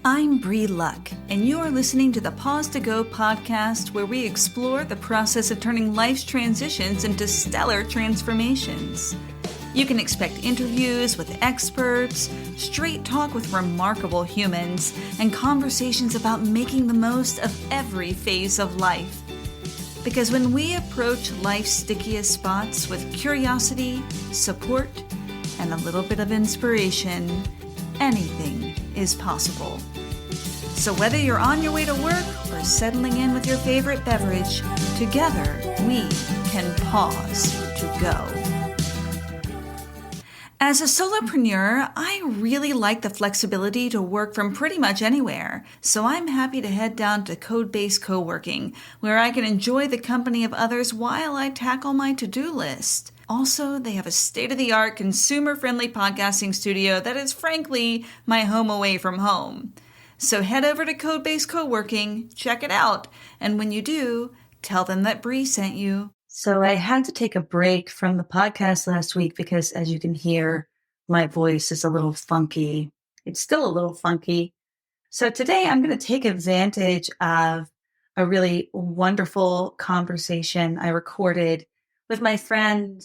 I'm Bree Luck, and you are listening to the Pause to Go podcast, where we explore the process of turning life's transitions into stellar transformations. You can expect interviews with experts, straight talk with remarkable humans, and conversations about making the most of every phase of life. Because when we approach life's stickiest spots with curiosity, support, and a little bit of inspiration, anything is possible. So whether you're on your way to work or settling in with your favorite beverage, together we can pause to go. As a solopreneur, I really like the flexibility to work from pretty much anywhere, so I'm happy to head down to Code-Based Co-working, where I can enjoy the company of others while I tackle my to-do list. Also, they have a state-of-the-art, consumer-friendly podcasting studio that is frankly my home away from home. So head over to Code-Based Co-working, check it out, and when you do, tell them that Bree sent you. So I had to take a break from the podcast last week because, as you can hear, my voice is a little funky. It's still a little funky. So today I'm going to take advantage of a really wonderful conversation I recorded with my friend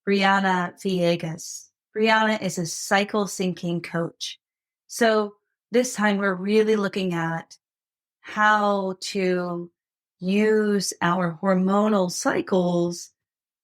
Briana Villegas. Briana is a syncing coach. So this time we're really looking at how to use our hormonal cycles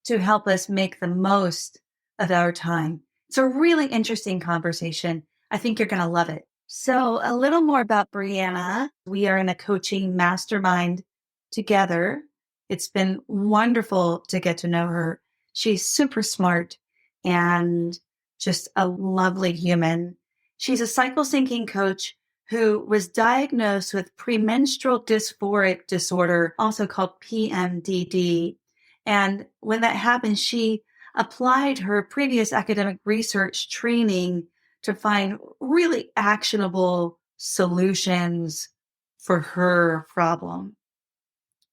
to help us make the most of our time. It's a really interesting conversation. I think you're going to love it. So a little more about Briana. We are in a coaching mastermind together. It's been wonderful to get to know her. She's super smart and just a lovely human. She's a cycle-syncing coach who was diagnosed with Premenstrual Dysphoric Disorder, also called PMDD. And when that happened, she applied her previous academic research training to find really actionable solutions for her problem.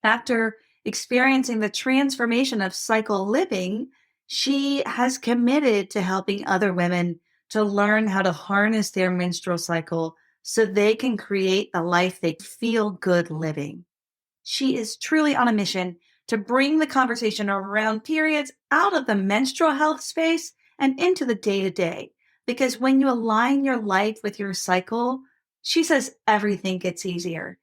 After experiencing the transformation of cycle living, she has committed to helping other women to learn how to harness their menstrual cycle so they can create a life they feel good living. She is truly on a mission to bring the conversation around periods out of the menstrual health space and into the day-to-day. Because when you align your life with your cycle, she says everything gets easier.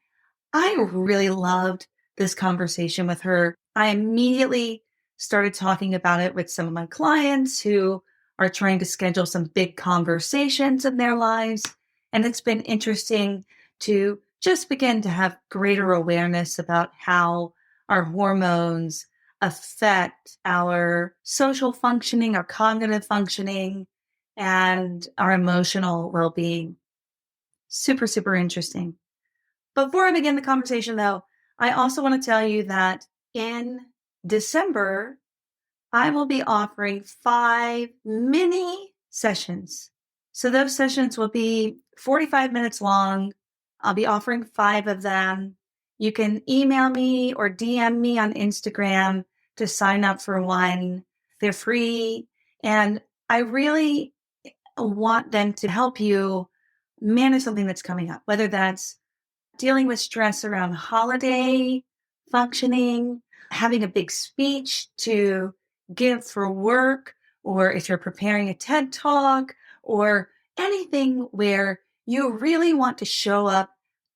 I really loved this conversation with her. I immediately started talking about it with some of my clients who are trying to schedule some big conversations in their lives. And it's been interesting to just begin to have greater awareness about how our hormones affect our social functioning, our cognitive functioning, and our emotional well-being. Super, super interesting. Before I begin the conversation, though, I also want to tell you that in December, I will be offering 5 mini sessions. So those sessions will be 45 minutes long. I'll be offering 5 of them. You can email me or DM me on Instagram to sign up for one. They're free. And I really want them to help you manage something that's coming up, whether that's dealing with stress around holiday functioning, having a big speech to give for work, or if you're preparing a TED Talk, or anything where you really want to show up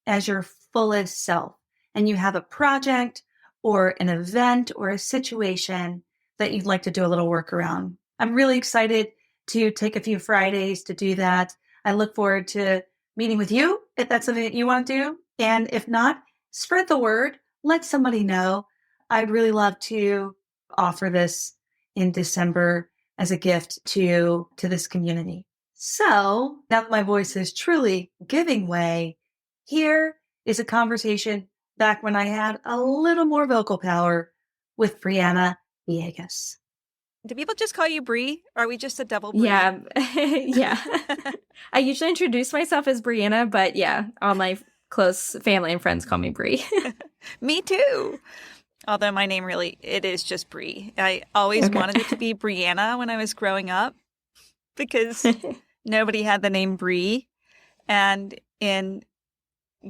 as your fullest self and you have a project or an event or a situation that you'd like to do a little work around. I'm really excited to take a few Fridays to do that. I look forward to meeting with you if that's something that you want to do. And if not, spread the word. Let somebody know. I'd really love to offer this in December as a gift to this community. So now that my voice is truly giving way, here is a conversation back when I had a little more vocal power with Briana Villegas. Do people just call you Bree? Or are we just a double Bree? Yeah. Yeah. I usually introduce myself as Briana, but yeah, all my close family and friends call me Bree. Me too. Although my name really, it is just Bree. I always wanted it to be Briana when I was growing up because nobody had the name Bree. And in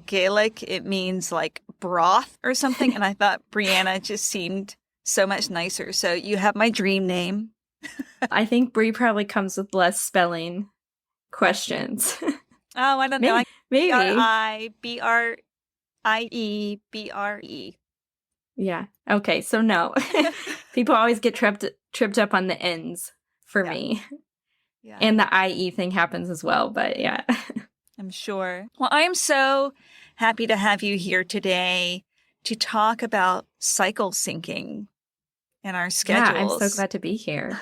Gaelic, it means like broth or something. And I thought Briana just seemed so much nicer. So you have my dream name. I think Brie probably comes with less spelling questions. Oh, I don't know. Maybe. Briiebre. Yeah. Okay. So no, people always get tripped up on the ends for me. Yeah. And the IE thing happens as well. But yeah. I'm sure. Well, I am so happy to have you here today to talk about cycle syncing in our schedules. Yeah, I'm so glad to be here.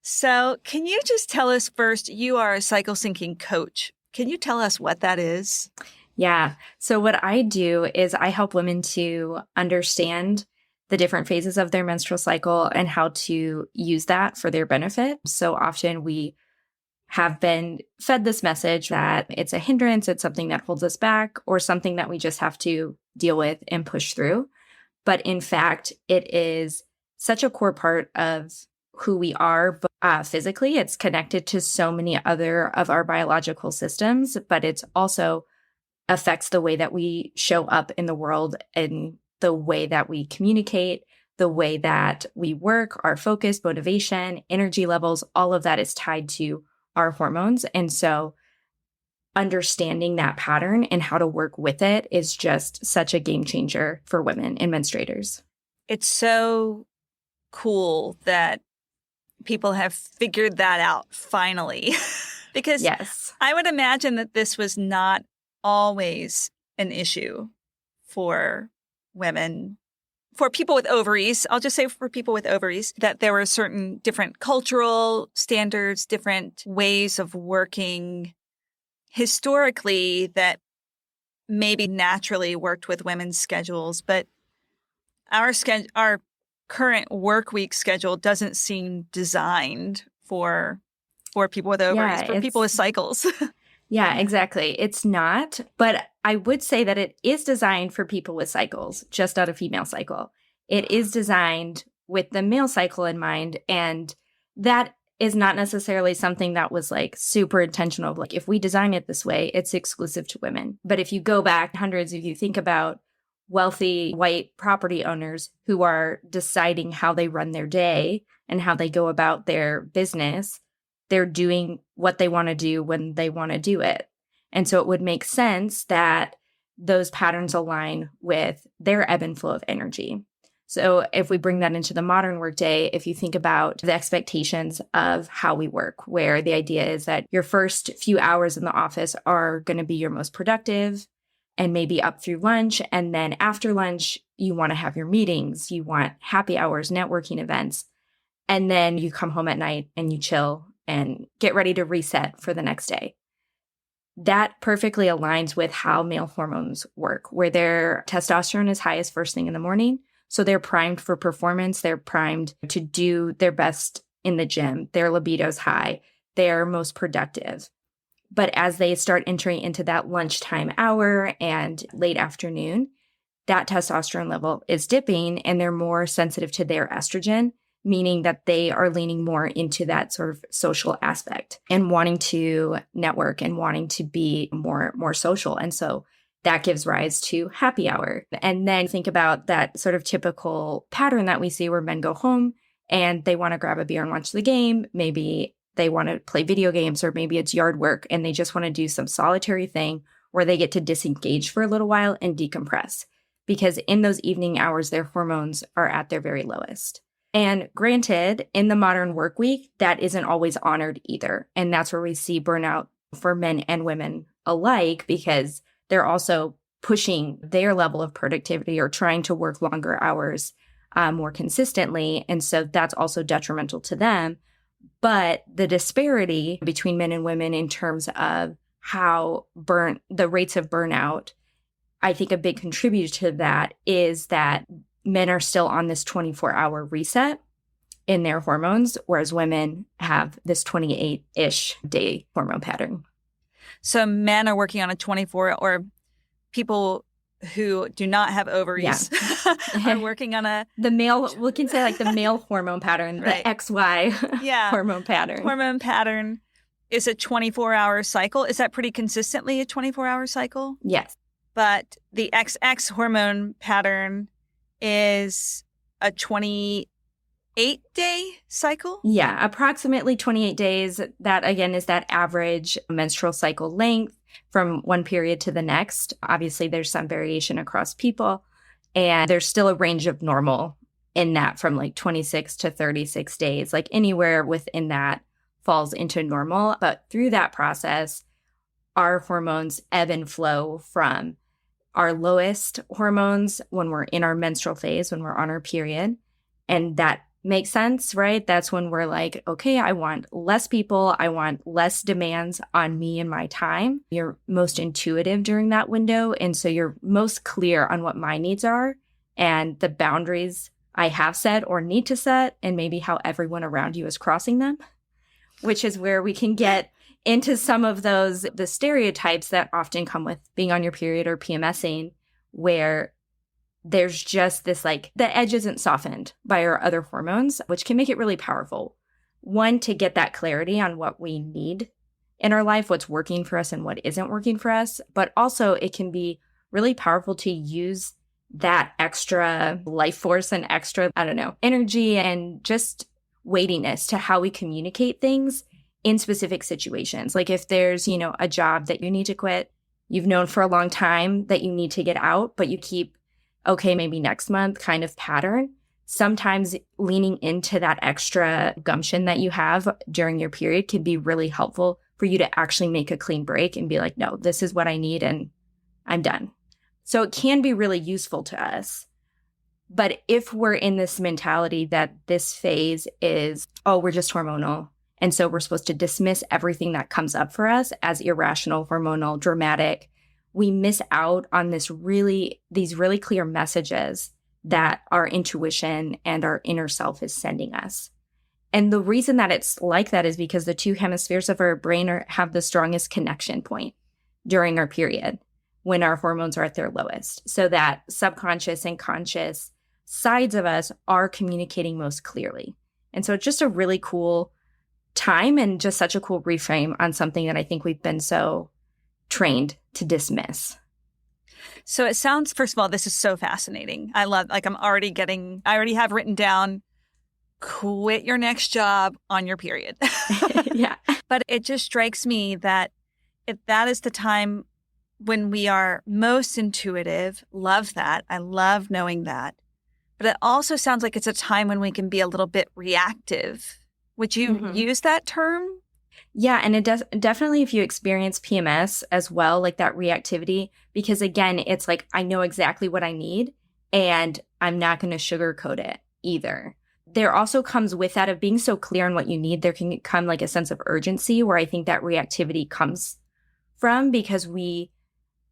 So can you just tell us first, you are a cycle syncing coach. Can you tell us what that is? Yeah. So what I do is I help women to understand the different phases of their menstrual cycle and how to use that for their benefit. So often we have been fed this message that it's a hindrance, it's something that holds us back, or something that we just have to deal with and push through. But in fact, it is such a core part of who we are physically. It's connected to so many other of our biological systems, but it's also affects the way that we show up in the world and the way that we communicate, the way that we work, our focus, motivation, energy levels, all of that is tied to our hormones. And so understanding that pattern and how to work with it is just such a game changer for women and menstruators. It's so cool that people have figured that out finally. Because yes, I would imagine that this was not always an issue for women. For people with ovaries, I'll just say for people with ovaries, that there were certain different cultural standards, different ways of working historically that maybe naturally worked with women's schedules. But our current work week schedule doesn't seem designed for people with ovaries, for people with cycles. Yeah, exactly. It's not, but I would say that it is designed for people with cycles, just not a female cycle. It is designed with the male cycle in mind, and that is not necessarily something that was like super intentional. Like if we design it this way, it's exclusive to women. But if you go back hundreds, if you think about wealthy white property owners who are deciding how they run their day and how they go about their business, they're doing what they want to do when they want to do it. And so it would make sense that those patterns align with their ebb and flow of energy. So if we bring that into the modern workday, if you think about the expectations of how we work, where the idea is that your first few hours in the office are going to be your most productive and maybe up through lunch. And then after lunch, you want to have your meetings, you want happy hours, networking events. And then you come home at night and you chill and get ready to reset for the next day. That perfectly aligns with how male hormones work, where their testosterone is highest first thing in the morning. So they're primed for performance. They're primed to do their best in the gym. Their libido's high. They're most productive. But as they start entering into that lunchtime hour and late afternoon, that testosterone level is dipping and they're more sensitive to their estrogen, meaning that they are leaning more into that sort of social aspect and wanting to network and wanting to be more social. And so that gives rise to happy hour. And then think about that sort of typical pattern that we see where men go home and they want to grab a beer and watch the game. Maybe they want to play video games, or maybe it's yard work and they just want to do some solitary thing where they get to disengage for a little while and decompress. Because in those evening hours, their hormones are at their very lowest. And granted, in the modern work week, that isn't always honored either. And that's where we see burnout for men and women alike, because they're also pushing their level of productivity or trying to work longer hours more consistently. And so that's also detrimental to them. But the disparity between men and women in terms of how the rates of burnout, I think a big contributor to that is that men are still on this 24-hour reset in their hormones, whereas women have this 28-ish day hormone pattern. So men are working on a 24, or people who do not have ovaries are working on the male, we can say like the male hormone pattern, right. The XY hormone pattern. Hormone pattern is a 24-hour cycle. Is that pretty consistently a 24-hour cycle? Yes. but the XX hormone pattern is a 28-day cycle? Yeah, approximately 28 days. That, again, is that average menstrual cycle length from one period to the next. Obviously, there's some variation across people, and there's still a range of normal in that from like 26 to 36 days. Like anywhere within that falls into normal. But through that process, our hormones ebb and flow from our lowest hormones when we're in our menstrual phase, when we're on our period. And that makes sense, right? That's when we're like, okay, I want less people. I want less demands on me and my time. You're most intuitive during that window. And so you're most clear on what my needs are and the boundaries I have set or need to set, and maybe how everyone around you is crossing them, which is where we can get into some of the stereotypes that often come with being on your period or PMSing, where there's just this, like, the edge isn't softened by our other hormones, which can make it really powerful. One, to get that clarity on what we need in our life, what's working for us and what isn't working for us. But also it can be really powerful to use that extra life force and extra, energy and just weightiness to how we communicate things in specific situations. Like if there's, a job that you need to quit, you've known for a long time that you need to get out, but you keep, okay, maybe next month kind of pattern. Sometimes leaning into that extra gumption that you have during your period can be really helpful for you to actually make a clean break and be like, no, this is what I need and I'm done. So it can be really useful to us. But if we're in this mentality that this phase is, oh, we're just hormonal, and so we're supposed to dismiss everything that comes up for us as irrational, hormonal, dramatic, we miss out on these really clear messages that our intuition and our inner self is sending us. And the reason that it's like that is because the two hemispheres of our brain have the strongest connection point during our period when our hormones are at their lowest. So that subconscious and conscious sides of us are communicating most clearly. And so it's just a really cool time and just such a cool reframe on something that I think we've been so trained to dismiss. So it sounds, first of all, this is so fascinating. I love, I already have written down, quit your next job on your period. Yeah. But it just strikes me that if that is the time when we are most intuitive, love that. I love knowing that. But it also sounds like it's a time when we can be a little bit reactive. Would you use that term? Yeah, and it does definitely if you experience PMS as well, like that reactivity, because again, it's like, I know exactly what I need and I'm not going to sugarcoat it either. There also comes with that of being so clear on what you need, there can come like a sense of urgency where I think that reactivity comes from, because we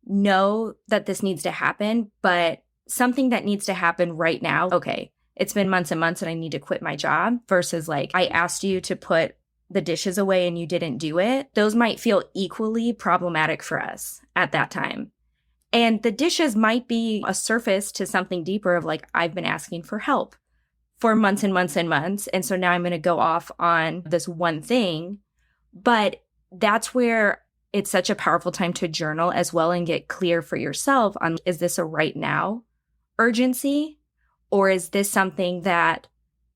know that this needs to happen, but something that needs to happen right now, okay, it's been months and months and I need to quit my job, versus like, I asked you to put the dishes away and you didn't do it. Those might feel equally problematic for us at that time. And the dishes might be a surface to something deeper of like, I've been asking for help for months and months and months. And so now I'm going to go off on this one thing. But that's where it's such a powerful time to journal as well and get clear for yourself on, is this a right now urgency? Or is this something that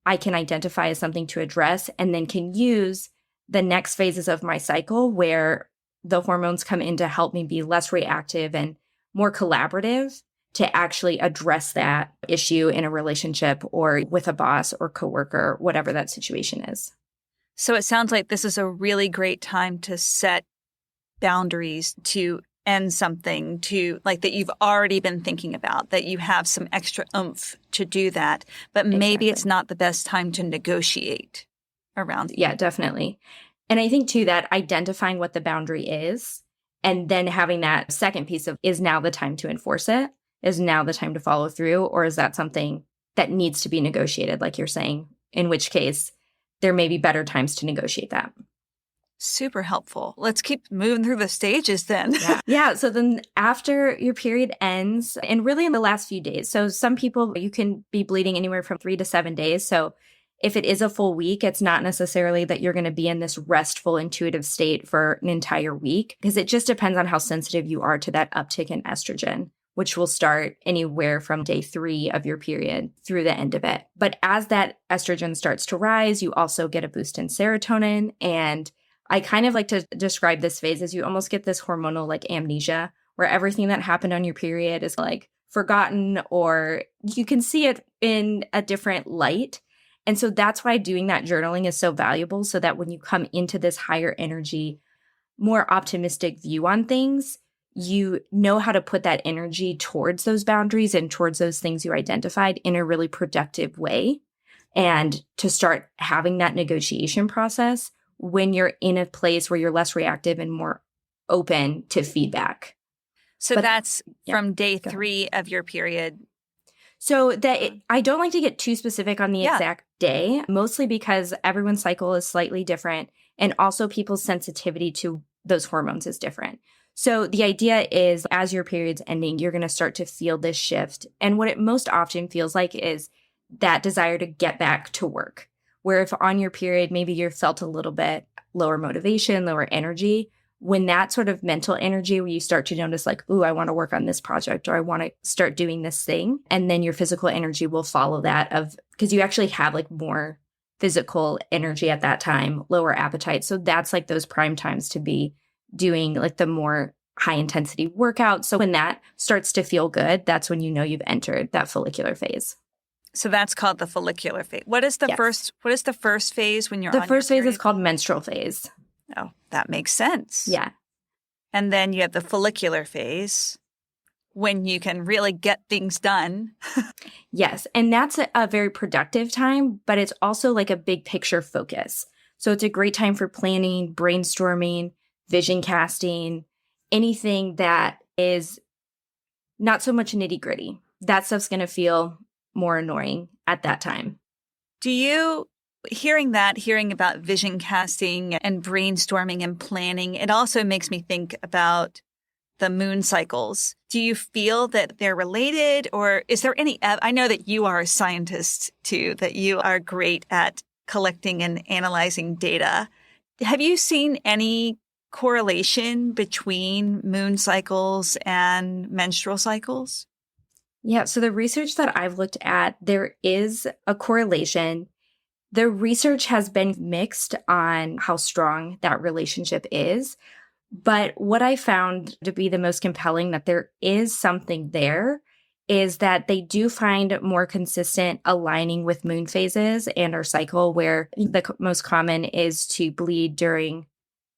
I can identify as something to address and then can use the next phases of my cycle where the hormones come in to help me be less reactive and more collaborative to actually address that issue in a relationship or with a boss or coworker, whatever that situation is. So it sounds like this is a really great time to set boundaries, to end something, to like that you've already been thinking about, that you have some extra oomph to do that, but maybe it's not the best time to negotiate around it. Yeah, definitely. And I think too that identifying what the boundary is and then having that second piece of, is now the time to enforce it? Is now the time to follow through? Or is that something that needs to be negotiated, like you're saying, in which case there may be better times to negotiate that. Super helpful. Let's keep moving through the stages then. Yeah. So then after your period ends, and really in the last few days, so some people, you can be bleeding anywhere from 3 to 7 days. So if it is a full week, it's not necessarily that you're going to be in this restful, intuitive state for an entire week, because it just depends on how sensitive you are to that uptick in estrogen, which will start anywhere from day 3 of your period through the end of it. But as that estrogen starts to rise, you also get a boost in serotonin. And I kind of like to describe this phase as you almost get this hormonal like amnesia, where everything that happened on your period is like forgotten, or you can see it in a different light. And so that's why doing that journaling is so valuable, so that when you come into this higher energy, more optimistic view on things, you know how to put that energy towards those boundaries and towards those things you identified in a really productive way. And to start having that negotiation process when you're in a place where you're less reactive and more open to feedback. So that's from day 3 of your period. So I don't like to get too specific on the exact day, mostly because everyone's cycle is slightly different. And also people's sensitivity to those hormones is different. So the idea is as your period's ending, you're going to start to feel this shift. And what it most often feels like is that desire to get back to work. Where if on your period, maybe you felt a little bit lower motivation, lower energy, when that sort of mental energy where you start to notice like, ooh, I want to work on this project, or I want to start doing this thing. And then your physical energy will follow that because you actually have like more physical energy at that time, lower appetite. So that's like those prime times to be doing like the more high intensity workout. So when that starts to feel good, that's when you know you've entered that follicular phase. So that's called the follicular phase. What is the first phase when you're on the first your phase period? is called menstrual phase. Oh, that makes sense. Yeah. And then you have the follicular phase when you can really get things done. Yes. And that's a very productive time, but it's also like a big picture focus. So it's a great time for planning, brainstorming, vision casting, anything that is not so much nitty gritty. That stuff's going to feel more annoying at that time. Do you, hearing about vision casting and brainstorming and planning, it also makes me think about the moon cycles. Do you feel that they're related, or is there any, I know that you are a scientist too, that you are great at collecting and analyzing data. Have you seen any correlation between moon cycles and menstrual cycles? Yeah, so the research that I've looked at, there is a correlation. The research has been mixed on how strong that relationship is. But what I found to be the most compelling that there is something there is that they do find more consistent aligning with moon phases and our cycle, where the most common is to bleed during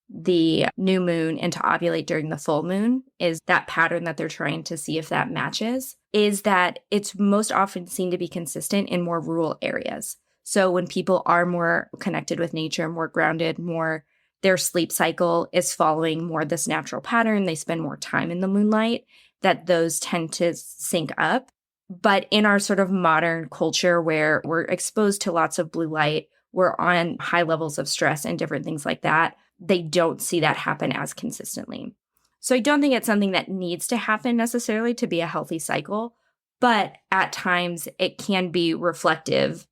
the new moon and to ovulate during the full moon, is that pattern that they're trying to see if that matches, is that it's most often seen to be consistent in more rural areas. So when people are more connected with nature, more grounded, more their sleep cycle is following more this natural pattern, they spend more time in the moonlight, that those tend to sync up. But in our sort of modern culture where we're exposed to lots of blue light, we're on high levels of stress and different things like that, they don't see that happen as consistently. So I don't think it's something that needs to happen necessarily to be a healthy cycle, but at times it can be reflective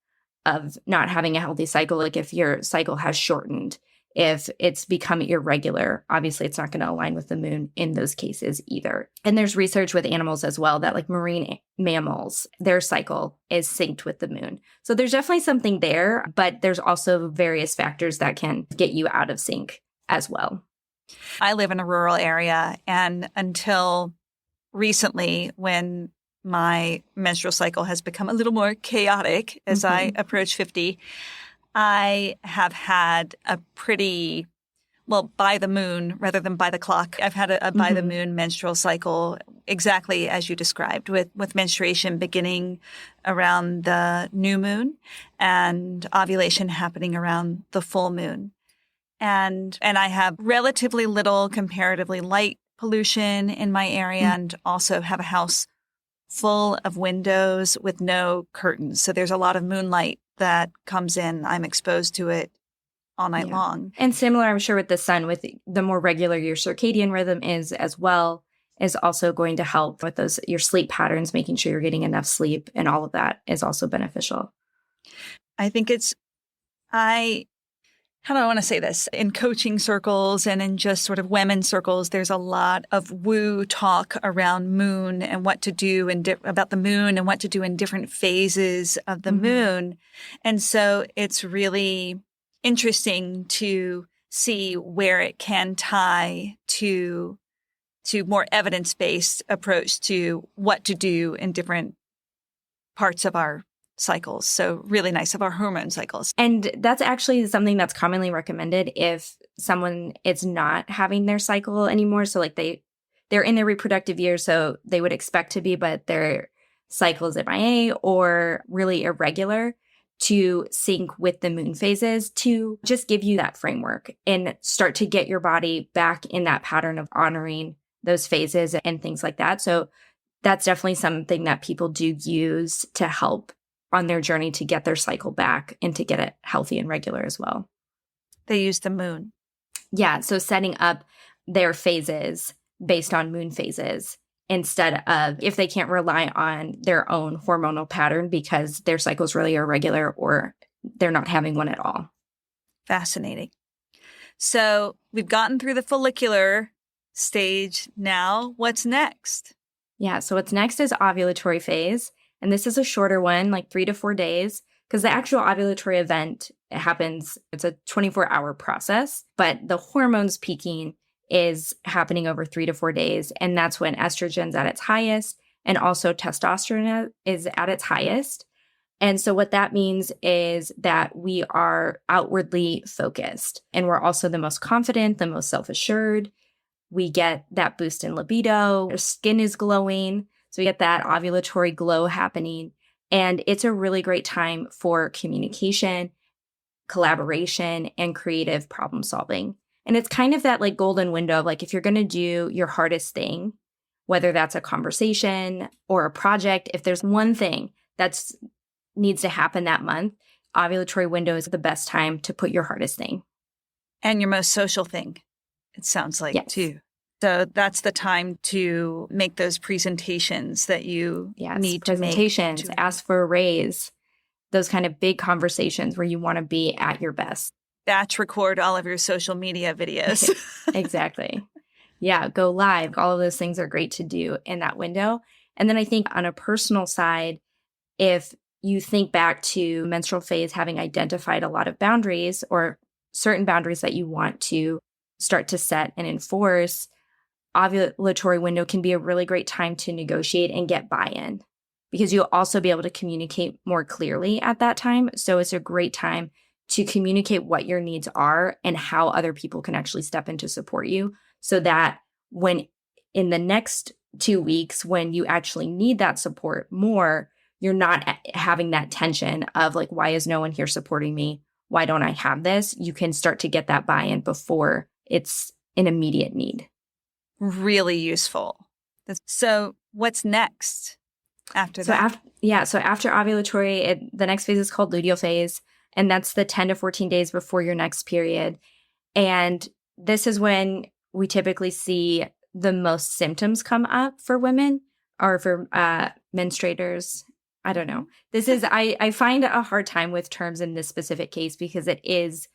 of not having a healthy cycle. Like if your cycle has shortened, if it's become irregular, obviously it's not going to align with the moon in those cases either. And there's research with animals as well that like marine mammals, their cycle is synced with the moon. So there's definitely something there, but there's also various factors that can get you out of sync as well. I live in a rural area, and until recently, when my menstrual cycle has become a little more chaotic as I approach 50, I have had a pretty, well, by the moon rather than by the clock. I've had a by the moon menstrual cycle, exactly as you described, with menstruation beginning around the new moon and ovulation happening around the full moon. And I have relatively little comparatively light pollution in my area, and also have a house full of windows with no curtains. So there's a lot of moonlight that comes in. I'm exposed to it all night long. And similar, I'm sure, with the sun, with the more regular your circadian rhythm is as well, is also going to help with those, your sleep patterns, making sure you're getting enough sleep, and all of that is also beneficial. I think it's How do I want to say this? In coaching circles and in just sort of women's circles, there's a lot of woo talk around moon and what to do about the moon and what to do in different phases of the moon. And so it's really interesting to see where it can tie to more evidence-based approach to what to do in different parts of our cycles. So really nice, of our hormone cycles. And that's actually something that's commonly recommended if someone is not having their cycle anymore. So like they're in their reproductive years, so they would expect to be, but their cycle is MIA or really irregular, to sync with the moon phases, to just give you that framework and start to get your body back in that pattern of honoring those phases and things like that. So that's definitely something that people do use to help on their journey to get their cycle back and to get it healthy and regular as well. They use the moon. Yeah. So setting up their phases based on moon phases instead of, if they can't rely on their own hormonal pattern because their cycles really are irregular or they're not having one at all. Fascinating. So we've gotten through the follicular stage. Now what's next? Yeah. So what's next is ovulatory phase. And this is a shorter one, like 3 to 4 days, because the actual ovulatory event happens, it's a 24-hour process, but the hormones peaking is happening over 3 to 4 days. And that's when estrogen's at its highest and also testosterone is at its highest. And so what that means is that we are outwardly focused and we're also the most confident, the most self-assured. We get that boost in libido, our skin is glowing. So we get that ovulatory glow happening. And it's a really great time for communication, collaboration, and creative problem solving. And it's kind of that like golden window of like, if you're going to do your hardest thing, whether that's a conversation or a project, if there's one thing that needs to happen that month, ovulatory window is the best time to put your hardest thing. And your most social thing, it sounds like, yes. too. So that's the time to make those presentations that you need to make. Presentations, ask for a raise, those kind of big conversations where you want to be at your best. Batch record all of your social media videos. Exactly. Yeah, go live. All of those things are great to do in that window. And then I think on a personal side, if you think back to menstrual phase having identified a lot of boundaries or certain boundaries that you want to start to set and enforce, ovulatory window can be a really great time to negotiate and get buy-in because you'll also be able to communicate more clearly at that time. So it's a great time to communicate what your needs are and how other people can actually step in to support you so that when in the next 2 weeks, when you actually need that support more, you're not having that tension of like, why is no one here supporting me? Why don't I have this? You can start to get that buy-in before it's an immediate need. Really useful. So what's next after that? So after ovulatory, the next phase is called luteal phase, and that's the 10 to 14 days before your next period. And this is when we typically see the most symptoms come up for women or for menstruators. I don't know. I find a hard time with terms in this specific case because it is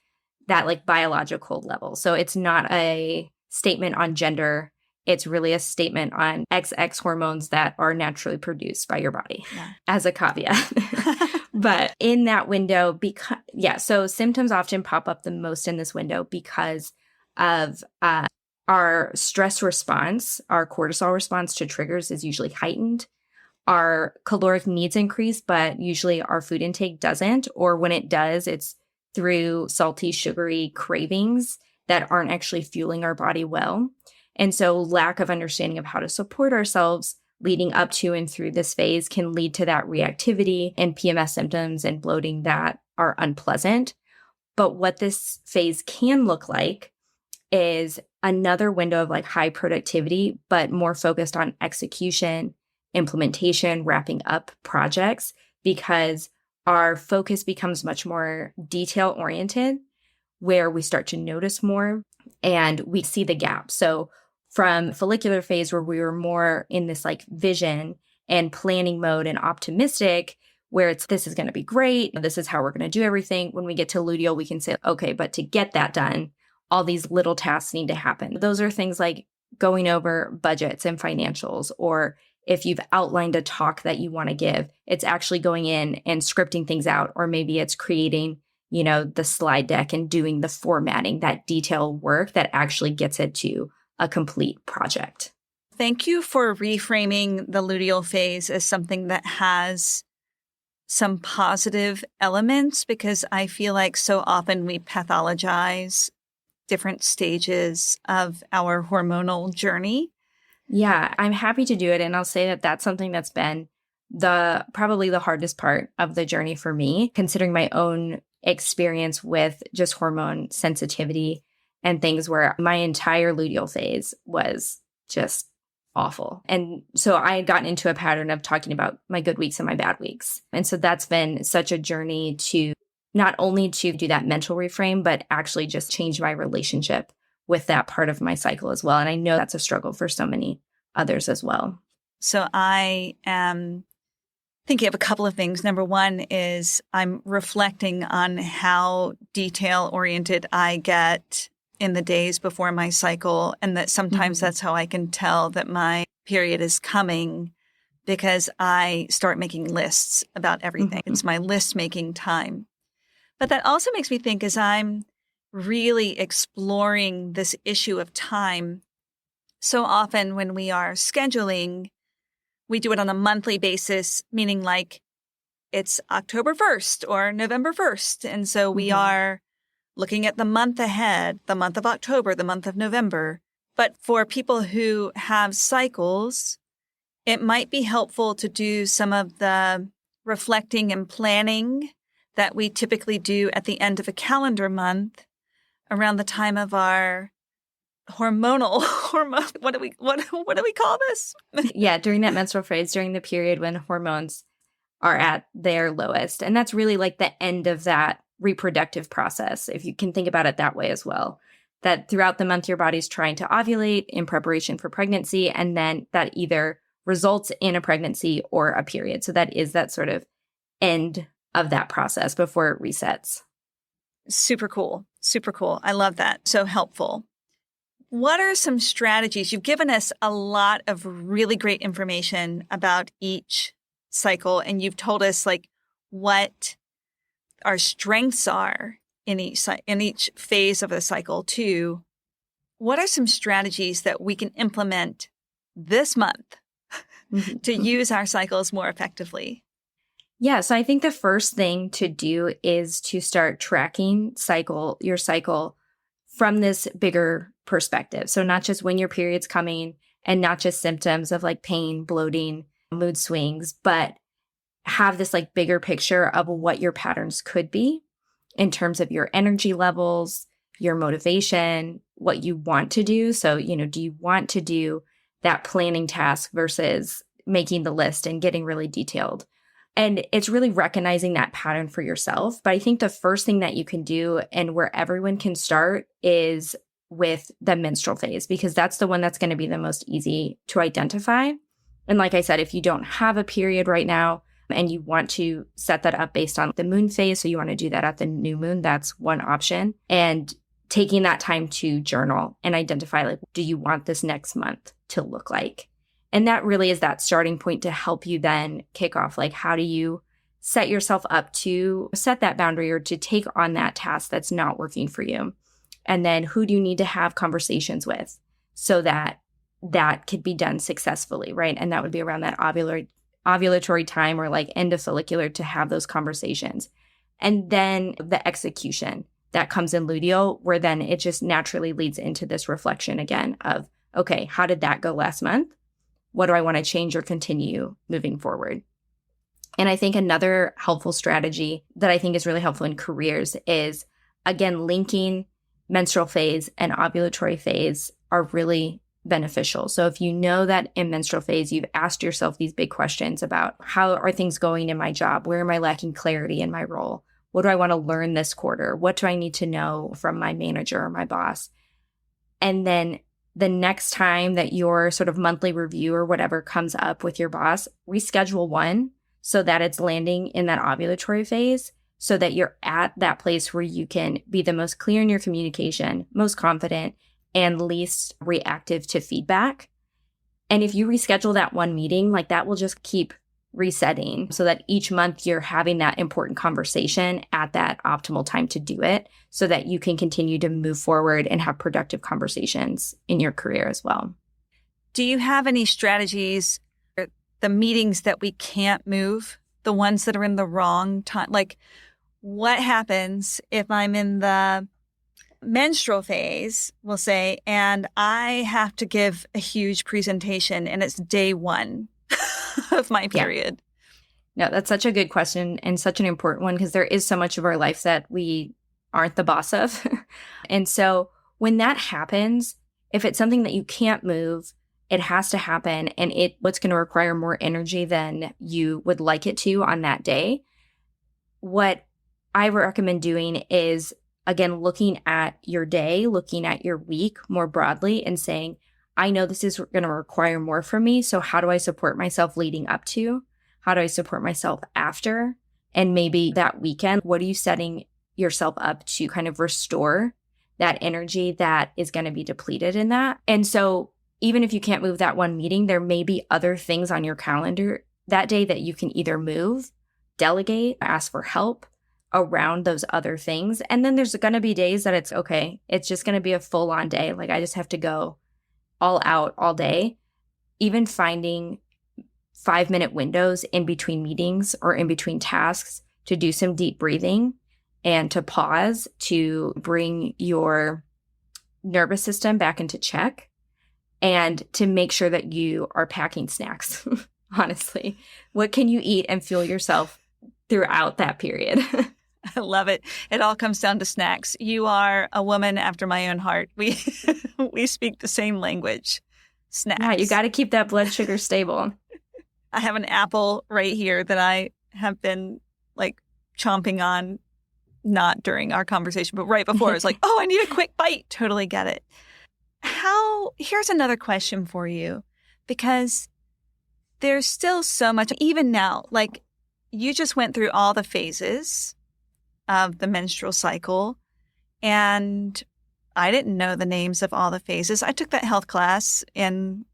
that like biological level. So it's not a statement on gender. It's really a statement on XX hormones that are naturally produced by your body as a caveat. But in that window, so symptoms often pop up the most in this window because of our stress response, our cortisol response to triggers is usually heightened. Our caloric needs increase, but usually our food intake doesn't. Or when it does, it's through salty, sugary cravings that aren't actually fueling our body well. And so lack of understanding of how to support ourselves leading up to and through this phase can lead to that reactivity and PMS symptoms and bloating that are unpleasant. But what this phase can look like is another window of like high productivity, but more focused on execution, implementation, wrapping up projects, because our focus becomes much more detail oriented, where we start to notice more and we see the gap. So from follicular phase where we were more in this like vision and planning mode and optimistic, where this is going to be great. This is how we're going to do everything. When we get to luteal, we can say, okay, but to get that done, all these little tasks need to happen. Those are things like going over budgets and financials, or if you've outlined a talk that you want to give, it's actually going in and scripting things out, or maybe it's creating, the slide deck and doing the formatting, that detail work that actually gets it to a complete project. Thank you for reframing the luteal phase as something that has some positive elements, because I feel like so often we pathologize different stages of our hormonal journey. Yeah, I'm happy to do it. And I'll say that that's something that's been probably the hardest part of the journey for me, considering my own experience with just hormone sensitivity and things where my entire luteal phase was just awful. And so I had gotten into a pattern of talking about my good weeks and my bad weeks. And so that's been such a journey to not only to do that mental reframe, but actually just change my relationship with that part of my cycle as well. And I know that's a struggle for so many others as well. So I am thinking of a couple of things. Number one is I'm reflecting on how detail-oriented I get in the days before my cycle, and that sometimes that's how I can tell that my period is coming, because I start making lists about everything. It's my list-making time. But that also makes me think, as I'm really exploring this issue of time, so often when we are scheduling, we do it on a monthly basis, meaning like it's October 1st or November 1st. And so we are looking at the month ahead, the month of October, the month of November. But for people who have cycles, it might be helpful to do some of the reflecting and planning that we typically do at the end of a calendar month around the time of our hormone. What do we call this? Yeah, during that menstrual phase, during the period when hormones are at their lowest. And that's really like the end of that reproductive process, if you can think about it that way as well. That throughout the month, your body's trying to ovulate in preparation for pregnancy, and then that either results in a pregnancy or a period. So that is that sort of end of that process before it resets. Super cool. Super cool. I love that. So helpful. What are some strategies? You've given us a lot of really great information about each cycle, and you've told us like what our strengths are in each phase of the cycle too. What are some strategies that we can implement this month to use our cycles more effectively? Yeah, so I think the first thing to do is to start tracking your cycle from this bigger perspective. So not just when your period's coming, and not just symptoms of like pain, bloating, mood swings, but have this like bigger picture of what your patterns could be in terms of your energy levels, your motivation, what you want to do. So, do you want to do that planning task versus making the list and getting really detailed? And it's really recognizing that pattern for yourself. But I think the first thing that you can do, and where everyone can start, is with the menstrual phase, because that's the one that's going to be the most easy to identify. And like I said, if you don't have a period right now and you want to set that up based on the moon phase, so you want to do that at the new moon, that's one option. And taking that time to journal and identify, like, do you want this next month to look like? And that really is that starting point to help you then kick off, like, how do you set yourself up to set that boundary or to take on that task that's not working for you? And then who do you need to have conversations with so that that could be done successfully, right? And that would be around that ovulatory time, or like end of follicular, to have those conversations. And then the execution that comes in luteal, where then it just naturally leads into this reflection again of, okay, how did that go last month? What do I want to change or continue moving forward? And I think another helpful strategy that I think is really helpful in careers is, again, linking menstrual phase and ovulatory phase are really beneficial. So if you know that in menstrual phase, you've asked yourself these big questions about, how are things going in my job? Where am I lacking clarity in my role? What do I want to learn this quarter? What do I need to know from my manager or my boss? And then the next time that your sort of monthly review or whatever comes up with your boss, reschedule one so that it's landing in that ovulatory phase, so that you're at that place where you can be the most clear in your communication, most confident, and least reactive to feedback. And if you reschedule that one meeting, like that will just keep resetting so that each month you're having that important conversation at that optimal time to do it, so that you can continue to move forward and have productive conversations in your career as well. Do you have any strategies for the meetings that we can't move, the ones that are in the wrong time? Like, what happens if I'm in the menstrual phase, we'll say, and I have to give a huge presentation and it's day one of my period? No, that's such a good question and such an important one, because there is so much of our life that we aren't the boss of. And so when that happens, if it's something that you can't move, it has to happen, and what's going to require more energy than you would like it to on that day. What I recommend doing is, again, looking at your day, looking at your week more broadly and saying, I know this is going to require more from me. So how do I support myself leading up to? How do I support myself after? And maybe that weekend, what are you setting yourself up to kind of restore that energy that is going to be depleted in that? And so even if you can't move that one meeting, there may be other things on your calendar that day that you can either move, delegate, ask for help around those other things. And then there's going to be days that it's okay. It's just going to be a full on day. Like I just have to go all out all day. Even finding 5-minute windows in between meetings or in between tasks to do some deep breathing and to pause, to bring your nervous system back into check, and to make sure that you are packing snacks. Honestly, what can you eat and fuel yourself throughout that period? I love it. It all comes down to snacks. You are a woman after my own heart. We speak the same language. Snacks. Yeah, you got to keep that blood sugar stable. I have an apple right here that I have been like chomping on, not during our conversation, but right before. I was like, oh, I need a quick bite. Totally get it. Here's another question for you, because there's still so much, even now, like you just went through all the phases of the menstrual cycle, and I didn't know the names of all the phases. I took that health class in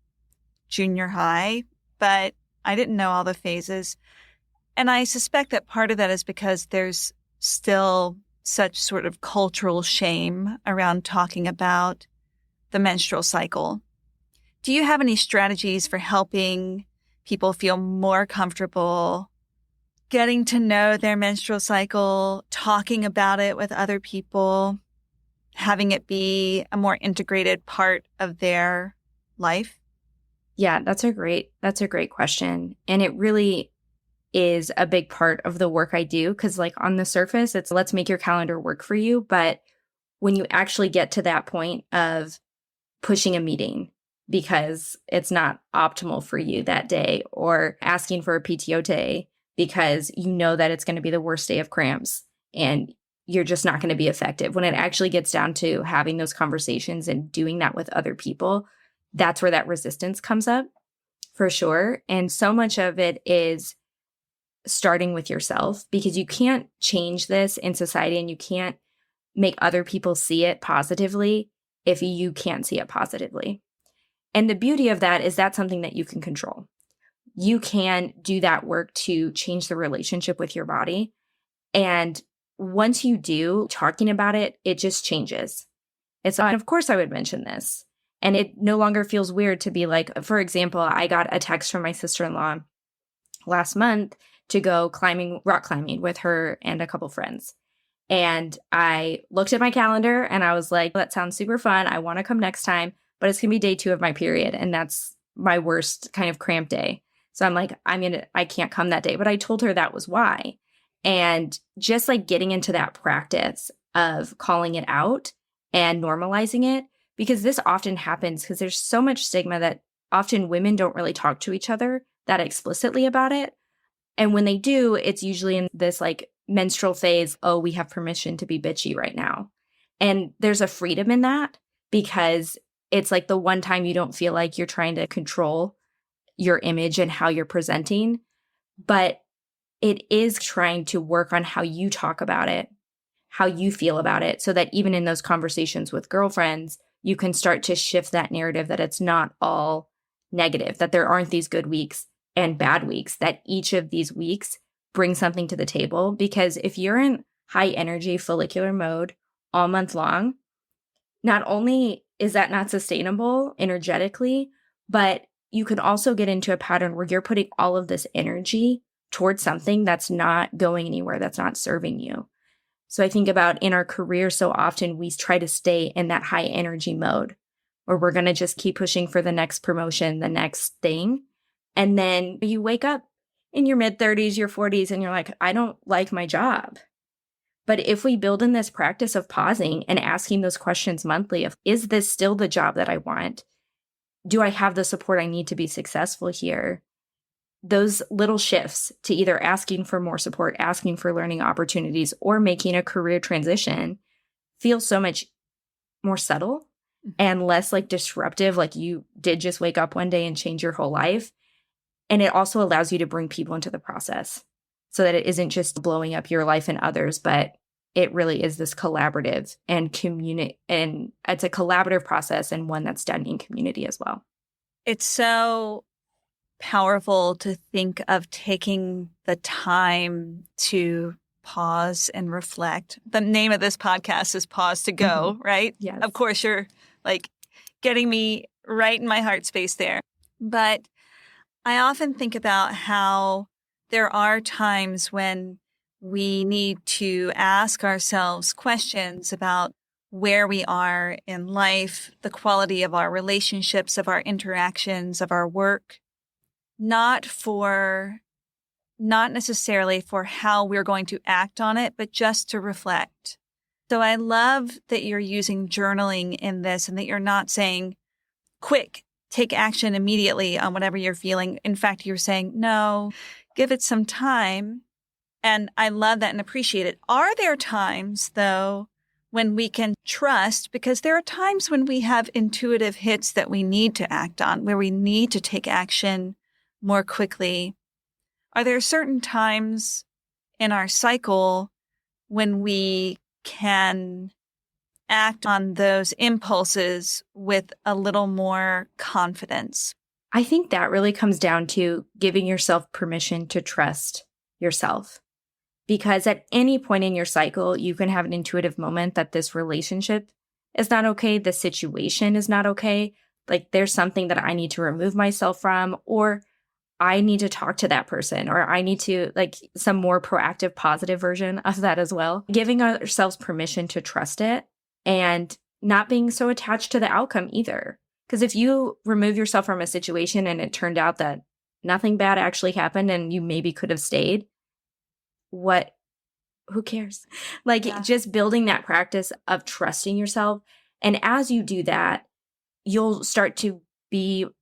junior high, but I didn't know all the phases. And I suspect that part of that is because there's still such sort of cultural shame around talking about the menstrual cycle. Do you have any strategies for helping people feel more comfortable getting to know their menstrual cycle, talking about it with other people, having it be a more integrated part of their life? Yeah, that's a great question. And it really is a big part of the work I do, because like on the surface, it's let's make your calendar work for you. But when you actually get to that point of pushing a meeting because it's not optimal for you that day, or asking for a PTO day because you know that it's going to be the worst day of cramps and you're just not going to be effective. When it actually gets down to having those conversations and doing that with other people, that's where that resistance comes up for sure. And so much of it is starting with yourself, because you can't change this in society and you can't make other people see it positively if you can't see it positively. And the beauty of that is that's something that you can control. You can do that work to change the relationship with your body. And once you do, talking about it, it just changes. And of course I would mention this. And it no longer feels weird to be like, for example, I got a text from my sister-in-law last month to go rock climbing with her and a couple friends. And I looked at my calendar and I was like, that sounds super fun. I want to come next time, but it's going to be day 2 of my period. And that's my worst kind of cramp day. So I'm like, I can't come that day. But I told her that was why. And just like getting into that practice of calling it out and normalizing it, because this often happens because there's so much stigma that often women don't really talk to each other that explicitly about it. And when they do, it's usually in this like menstrual phase, oh, we have permission to be bitchy right now. And there's a freedom in that, because it's like the one time you don't feel like you're trying to control your image and how you're presenting. But it is trying to work on how you talk about it, how you feel about it, so that even in those conversations with girlfriends, you can start to shift that narrative that it's not all negative, that there aren't these good weeks and bad weeks, that each of these weeks bring something to the table. Because if you're in high energy follicular mode all month long, not only is that not sustainable energetically, but you can also get into a pattern where you're putting all of this energy towards something that's not going anywhere, that's not serving you. So I think about in our career, so often we try to stay in that high energy mode where we're going to just keep pushing for the next promotion, the next thing. And then you wake up in your mid-30s, your 40s, and you're like, I don't like my job. But if we build in this practice of pausing and asking those questions monthly of, is this still the job that I want? Do I have the support I need to be successful here? Those little shifts to either asking for more support, asking for learning opportunities, or making a career transition feel so much more subtle and less like disruptive, like you did just wake up one day and change your whole life. And it also allows you to bring people into the process so that it isn't just blowing up your life and others, but it really is this collaborative and and it's a collaborative process and one that's done in community as well. It's so powerful to think of taking the time to pause and reflect. The name of this podcast is Pause to Go, right? Yes. Of course, you're like getting me right in my heart space there. But I often think about how there are times when we need to ask ourselves questions about where we are in life, the quality of our relationships, of our interactions, of our work, not necessarily for how we're going to act on it, but just to reflect. So I love that you're using journaling in this and that you're not saying, quick, take action immediately on whatever you're feeling. In fact, you're saying, no, give it some time. And I love that and appreciate it. Are there times, though, when we can trust? Because there are times when we have intuitive hits that we need to act on, where we need to take action more quickly. Are there certain times in our cycle when we can act on those impulses with a little more confidence? I think that really comes down to giving yourself permission to trust yourself. Because at any point in your cycle, you can have an intuitive moment that this relationship is not okay, the situation is not okay, like there's something that I need to remove myself from, or I need to talk to that person, or I need to like some more proactive, positive version of that as well. Giving ourselves permission to trust it and not being so attached to the outcome either. Because if you remove yourself from a situation and it turned out that nothing bad actually happened and you maybe could have stayed, who cares? Just building that practice of trusting yourself. And as you do that, you'll start to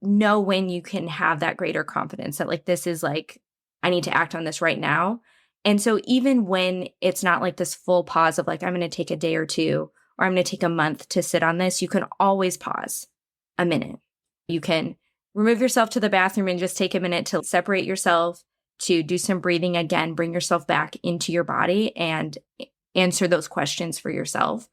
know when you can have that greater confidence that like, this is like, I need to act on this right now. And so even when it's not like this full pause of like, I'm going to take a day or two, or I'm going to take a month to sit on this, you can always pause a minute. You can remove yourself to the bathroom and just take a minute to separate yourself, to do some breathing again, bring yourself back into your body and answer those questions for yourself.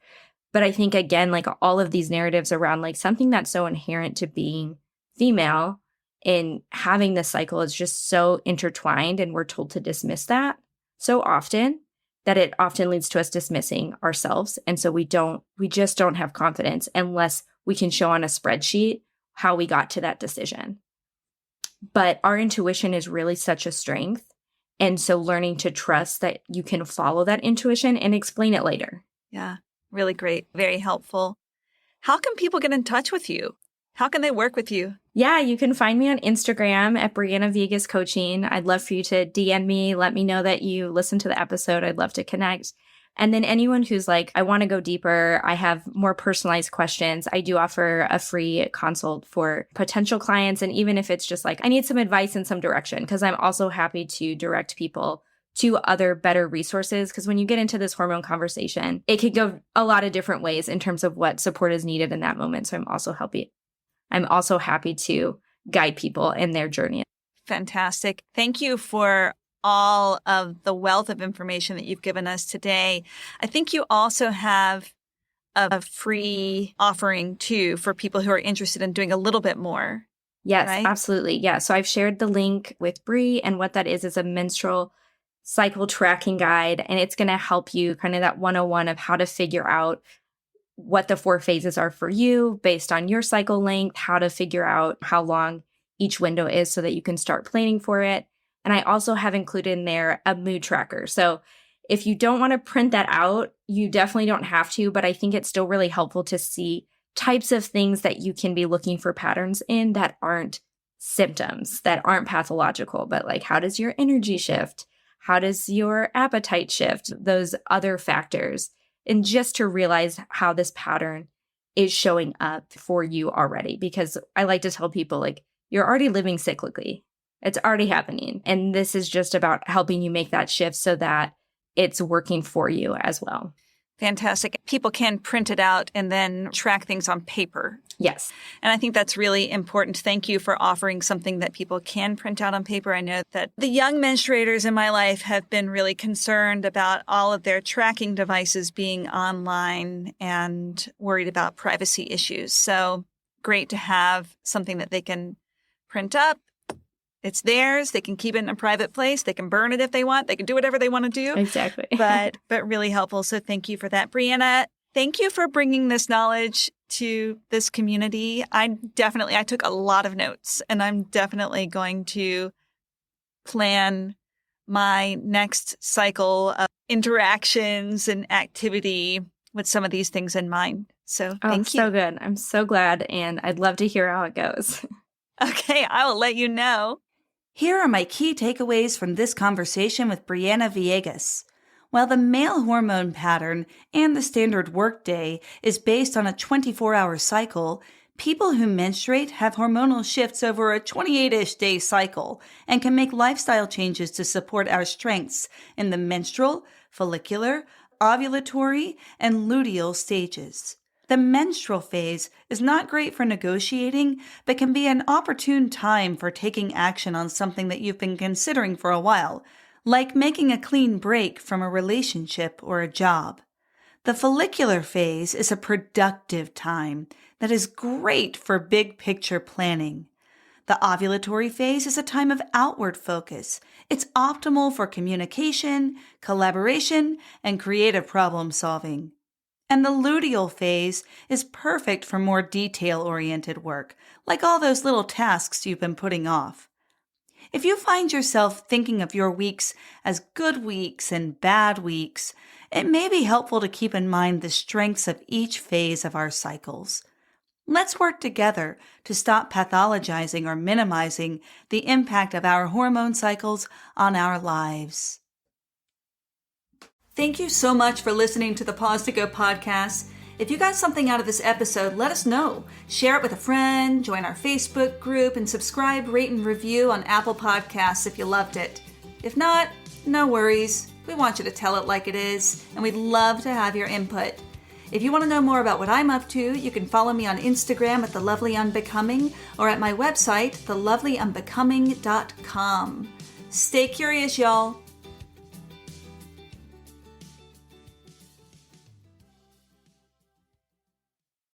But I think, again, like all of these narratives around like something that's so inherent to being female and having this cycle is just so intertwined, and we're told to dismiss that so often that it often leads to us dismissing ourselves. And so we just don't have confidence unless we can show on a spreadsheet how we got to that decision. But our intuition is really such a strength. And so learning to trust that you can follow that intuition and explain it later. Yeah, really great. Very helpful. How can people get in touch with you? How can they work with you? Yeah, you can find me on Instagram at Briana Villegas Coaching. I'd love for you to DM me. Let me know that you listened to the episode. I'd love to connect. And then anyone who's like, I want to go deeper, I have more personalized questions, I do offer a free consult for potential clients. And even if it's just like, I need some advice in some direction, because I'm also happy to direct people to other better resources. Because when you get into this hormone conversation, it could go a lot of different ways in terms of what support is needed in that moment. So I'm also happy to guide people in their journey. Fantastic. Thank you for all of the wealth of information that you've given us today. I think you also have a free offering too for people who are interested in doing a little bit more. Yes, right? Absolutely. Yeah. So I've shared the link with Bree, and what that is a menstrual cycle tracking guide. And it's going to help you kind of that 101 of how to figure out what the 4 phases are for you based on your cycle length, how to figure out how long each window is so that you can start planning for it. And I also have included in there a mood tracker. So if you don't want to print that out, you definitely don't have to, but I think it's still really helpful to see types of things that you can be looking for patterns in that aren't symptoms, that aren't pathological, but like how does your energy shift? How does your appetite shift? Those other factors. And just to realize how this pattern is showing up for you already. Because I like to tell people, like, you're already living cyclically. It's already happening. And this is just about helping you make that shift so that it's working for you as well. Fantastic. People can print it out and then track things on paper. Yes. And I think that's really important. Thank you for offering something that people can print out on paper. I know that the young menstruators in my life have been really concerned about all of their tracking devices being online and worried about privacy issues. So great to have something that they can print up. It's theirs. They can keep it in a private place. They can burn it if they want. They can do whatever they want to do. Exactly. but really helpful. So thank you for that. Briana, thank you for bringing this knowledge to this community. I took a lot of notes, and I'm definitely going to plan my next cycle of interactions and activity with some of these things in mind. So thank you. So good. I'm so glad, and I'd love to hear how it goes. Okay, I will let you know. Here are my key takeaways from this conversation with Briana Villegas. While the male hormone pattern and the standard workday is based on a 24-hour cycle, people who menstruate have hormonal shifts over a 28-ish day cycle and can make lifestyle changes to support our strengths in the menstrual, follicular, ovulatory, and luteal stages. The menstrual phase is not great for negotiating, but can be an opportune time for taking action on something that you've been considering for a while, like making a clean break from a relationship or a job. The follicular phase is a productive time that is great for big picture planning. The ovulatory phase is a time of outward focus. It's optimal for communication, collaboration, and creative problem solving. And the luteal phase is perfect for more detail-oriented work, like all those little tasks you've been putting off. If you find yourself thinking of your weeks as good weeks and bad weeks, it may be helpful to keep in mind the strengths of each phase of our cycles. Let's work together to stop pathologizing or minimizing the impact of our hormone cycles on our lives. Thank you so much for listening to the Pause to Go podcast. If you got something out of this episode, let us know. Share it with a friend, join our Facebook group, and subscribe, rate, and review on Apple Podcasts if you loved it. If not, no worries. We want you to tell it like it is, and we'd love to have your input. If you want to know more about what I'm up to, you can follow me on Instagram at TheLovelyUnbecoming or at my website, TheLovelyUnbecoming.com. Stay curious, y'all.